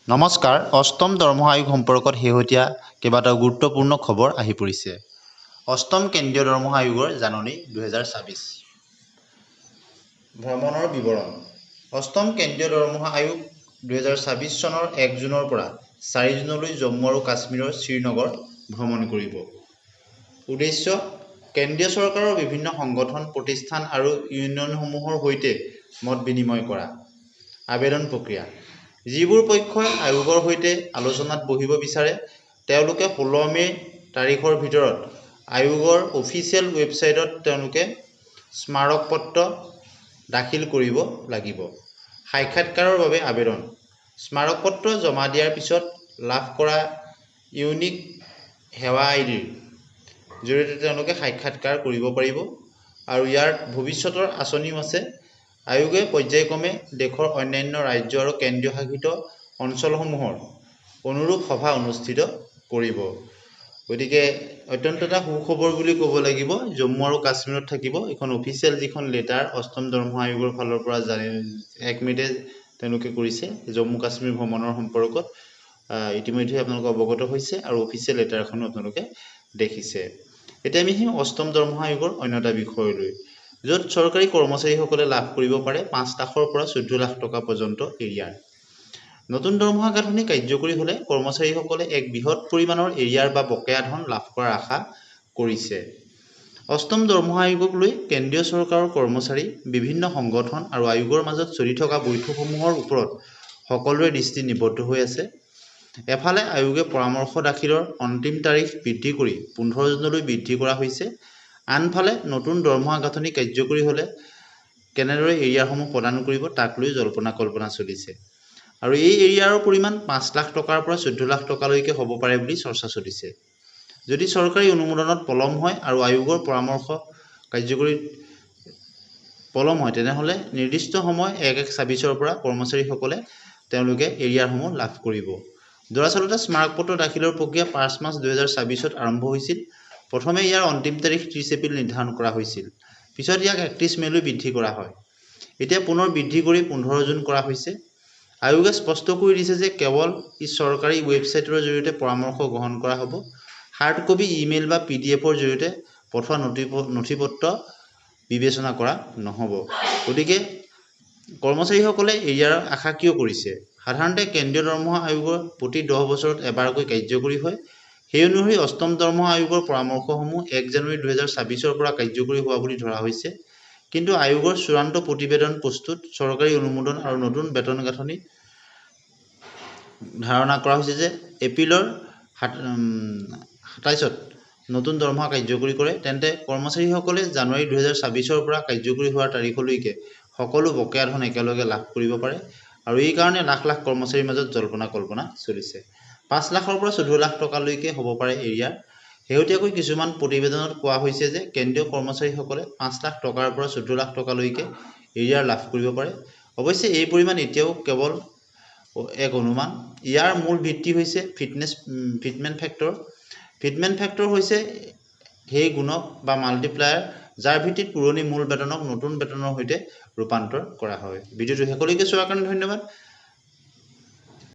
নমস্কাৰ, অষ্টম দৰমহা আয়োগ সম্পৰ্কত শেহতীয়া কেইবাটাও গুৰুত্বপূৰ্ণ খবৰ আহি পৰিছে। অষ্টম কেন্দ্ৰীয় দৰমহা আয়োগৰ জাননী 2024 ভ্ৰমণৰ বিৱৰণ। অষ্টম কেন্দ্ৰীয় দৰমহা আয়োগ 2024 চনৰ 1 জুনৰ পৰা 4 জুনলৈ জম্মু আৰু কাশ্মীৰৰ শ্ৰীনগৰ ভ্ৰমণ কৰিব। উদ্দেশ্য: কেন্দ্ৰীয় চৰকাৰৰ বিভিন্ন সংগঠন, প্ৰতিষ্ঠান আৰু ইউনিয়নসমূহৰ সৈতে মত বিনিময় কৰা। আবেদন প্ৰক্ৰিয়া: যিবোৰ পক্ষই আয়োগৰ সৈতে আলোচনাত বহিব বিচাৰে তেওঁলোকে 16 মে' তাৰিখৰ ভিতৰত আয়োগৰ অফিচিয়েল ৱেবছাইটত তেওঁলোকে স্মাৰকপত্ৰ দাখিল কৰিব লাগিব। সাক্ষাৎকাৰৰ বাবে আবেদন: স্মাৰকপত্ৰ জমা দিয়াৰ পিছত লাভ কৰা ইউনিক সেৱা আইডিৰ জৰিয়তে তেওঁলোকে সাক্ষাৎকাৰ কৰিব পাৰিব। আৰু ইয়াৰ ভৱিষ্যতৰ আঁচনিও আছে। আয়োগে পৰ্যায়ক্ৰমে দেশৰ অন্যান্য ৰাজ্য আৰু কেন্দ্ৰীয় শাসিত অঞ্চলসমূহৰ অনুৰূপ সভা অনুষ্ঠিত কৰিব। গতিকে অত্যন্ত এটা সুখবৰ বুলি ক'ব লাগিব। জম্মু আৰু কাশ্মীৰত থাকিব। এখন অফিচিয়েল যিখন লেটাৰ অষ্টম দৰমহা আয়োগৰ ফালৰ পৰা 1 মে'তে তেওঁলোকে কৰিছে জম্মু কাশ্মীৰ ভ্ৰমণৰ সম্পৰ্কত ইতিমধ্যে আপোনালোকে অৱগত হৈছে আৰু অফিচিয়েল লেটাৰখনো আপোনালোকে দেখিছে। এতিয়া আমি অষ্টম দৰমহা আয়োগৰ অন্য এটা বিষয়লৈ, য'ত চৰকাৰী কৰ্মচাৰীসকলে লাভ কৰিব পাৰে 5 লাখৰ পৰা 14 লাখ টকা পৰ্যন্ত এৰিয়াৰ। নতুন দৰমহা গাঁথনি কাৰ্যকৰী হ'লে কৰ্মচাৰীসকলে এক বৃহৎ পৰিমাণৰ এৰিয়াৰ বা বকেয়া ধন লাভ কৰাৰ আশা কৰিছে। অষ্টম দৰমহা আয়োগক লৈ কেন্দ্ৰীয় চৰকাৰৰ কৰ্মচাৰী, বিভিন্ন সংগঠন আৰু আয়োগৰ মাজত চলি থকা বৈঠকসমূহৰ ওপৰত সকলোৰে দৃষ্টি নিবদ্ধ হৈ আছে। এফালে আয়োগে পৰামৰ্শ দাখিলৰ অন্তিম তাৰিখ বৃদ্ধি কৰি 15 জুনলৈ বৃদ্ধি কৰা হৈছে। আনফালে নতুন দৰমহা গাঁথনি কাৰ্যকৰী হ'লে কেনেদৰে এৰিয়াৰসমূহ প্ৰদান কৰিব তাক লৈ জল্পনা-কল্পনা চলিছে। আৰু এই এৰিয়াৰৰ পৰিমাণ 5 লাখ টকাৰ পৰা 14 লাখ টকালৈকে হ'ব পাৰে বুলি চৰ্চা চলিছে। যদি চৰকাৰী অনুমোদনত পলম হয় আৰু আয়োগৰ পৰামৰ্শ কাৰ্যকৰীত পলম হয় তেনেহ'লে নিৰ্দিষ্ট সময় 1/1/24 পৰা কৰ্মচাৰীসকলে তেওঁলোকে এৰিয়াৰসমূহ লাভ কৰিব। দৰাচলতে স্মাৰকপত্ৰ দাখিলৰ প্ৰক্ৰিয়া 5 মাৰ্চ 2024ত আৰম্ভ হৈছিল। প্ৰথমে ইয়াৰ অন্তিম তাৰিখ 30 এপ্ৰিল নিৰ্ধাৰণ কৰা হৈছিল। পিছত ইয়াক 31 মে'লৈ বৃদ্ধি কৰা হয়। এতিয়া পুনৰ বৃদ্ধি কৰি 15 জুন কৰা হৈছে। আয়োগে স্পষ্ট কৰি দিছে যে কেৱল চৰকাৰী ৱেবছাইটৰ জৰিয়তে পৰামৰ্শ গ্ৰহণ কৰা হ'ব। হাৰ্ড কপি, ইমেইল বা PDF-ৰ জৰিয়তে পঠোৱা নথিপত্ৰ বিবেচনা কৰা নহ'ব। গতিকে কৰ্মচাৰীসকলে এৰিয়াৰ আশা কিয় কৰিছে? সাধাৰণতে কেন্দ্ৰীয় দৰমহা আয়োগৰ প্ৰতি 10 বছৰত এবাৰকৈ কাৰ্যকৰী হয়। সেই অনুসৰি অষ্টম দৰমহা আয়োগৰ পৰামৰ্শসমূহ 1 জানুৱাৰী 2024ৰ পৰা কাৰ্যকৰী হোৱা বুলি ধৰা হৈছে। কিন্তু আয়োগৰ চূড়ান্ত প্ৰতিবেদন প্ৰস্তুত, চৰকাৰী অনুমোদন আৰু নতুন বেতন গাঁথনি ধাৰণা কৰা হৈছে যে এপ্ৰিলৰ 27ত নতুন দৰমহা কাৰ্যকৰী কৰে। তেন্তে কৰ্মচাৰীসকলে জানুৱাৰী 2024ৰ পৰা কাৰ্যকৰী হোৱাৰ তাৰিখলৈকে সকলো বকেয়া ধন একেলগে লাভ কৰিব পাৰে। আৰু এই কাৰণে লাখ লাখ কৰ্মচাৰীৰ মাজত জল্পনা-কল্পনা চলিছে। 5 লাখৰ পৰা 14 লাখ টকালৈকে হ'ব পাৰে এৰিয়াৰ। শেহতীয়াকৈ কিছুমান প্ৰতিবেদনত কোৱা হৈছে যে কেন্দ্ৰীয় কৰ্মচাৰীসকলে 5 লাখ টকাৰ পৰা 14 লাখ টকালৈকে এৰিয়াৰ লাভ কৰিব পাৰে। অৱশ্যে এই পৰিমাণ এতিয়াও কেৱল এক অনুমান। ইয়াৰ মূল ভিত্তি হৈছে ফিটমেণ্ট ফেক্টৰ। ফিটমেণ্ট ফেক্টৰ হৈছে সেই গুণক বা মাল্টিপ্লায়াৰ যাৰ ভিত্তিত পুৰণি মূল বেতনক নতুন বেতনৰ সৈতে ৰূপান্তৰ কৰা হয়। ভিডিঅ'টো শেষলৈকে চোৱাৰ কাৰণে ধন্যবাদ।